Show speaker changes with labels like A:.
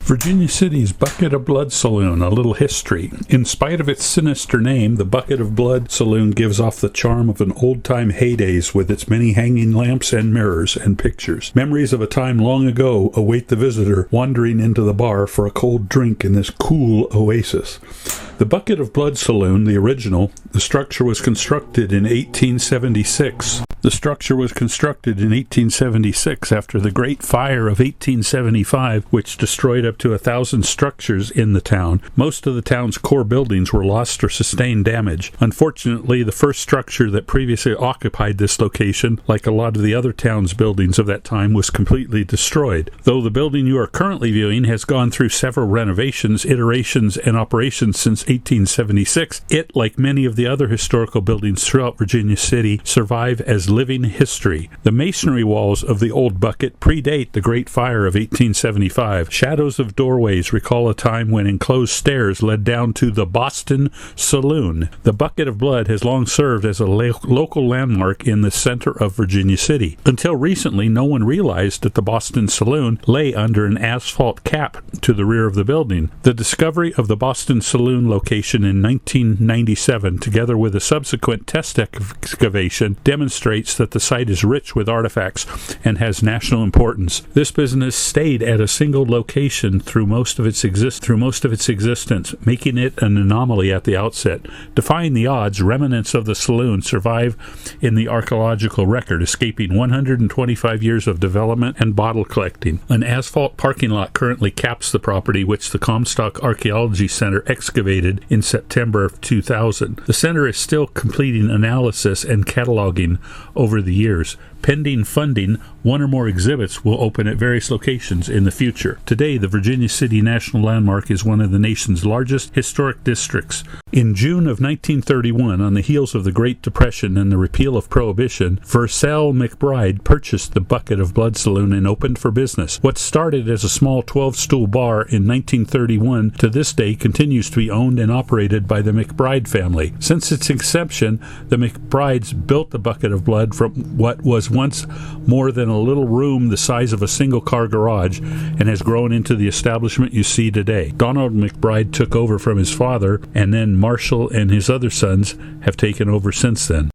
A: Virginia City's Bucket of Blood Saloon, a little history. In spite of its sinister name, the Bucket of Blood Saloon gives off the charm of an old-time heydays with its many hanging lamps and mirrors and pictures. Memories of a time long ago await the visitor wandering into the bar for a cold drink in this cool oasis. The Bucket of Blood Saloon, the original, the structure was constructed in 1876. The structure was constructed in 1876 after the Great Fire of 1875, which destroyed up to 1,000 structures in the town. Most of the town's core buildings were lost or sustained damage. Unfortunately, the first structure that previously occupied this location, like a lot of the other town's buildings of that time, was completely destroyed. Though the building you are currently viewing has gone through several renovations, iterations, and operations since 1876, it, like many of the other historical buildings throughout Virginia City, survive as living history. The masonry walls of the old bucket predate the Great Fire of 1875. Shadows of doorways recall a time when enclosed stairs led down to the Boston Saloon. The Bucket of Blood has long served as a local landmark in the center of Virginia City. Until recently, no one realized that the Boston Saloon lay under an asphalt cap to the rear of the building. The discovery of the Boston Saloon location in 1997, together with a subsequent test excavation, demonstrates that the site is rich with artifacts and has national importance. This business stayed at a single location through most of its existence, making it an anomaly at the outset. Defying the odds, remnants of the saloon survive in the archaeological record, escaping 125 years of development and bottle collecting. An asphalt parking lot currently caps the property, which the Comstock Archaeology Center excavated in September of 2000. The center is still completing analysis and cataloging over the years. Pending funding, one or more exhibits will open at various locations in the future. Today, the Virginia City National Landmark is one of the nation's largest historic districts. In June of 1931, on the heels of the Great Depression and the repeal of Prohibition, Versailles McBride purchased the Bucket of Blood Saloon and opened for business. What started as a small 12-stool bar in 1931 to this day continues to be owned and operated by the McBride family. Since its inception, the McBrides built the Bucket of Blood from what was once more than a little room the size of a single-car garage and has grown into the establishment you see today. Donald McBride took over from his father, and then Marshall and his other sons have taken over since then.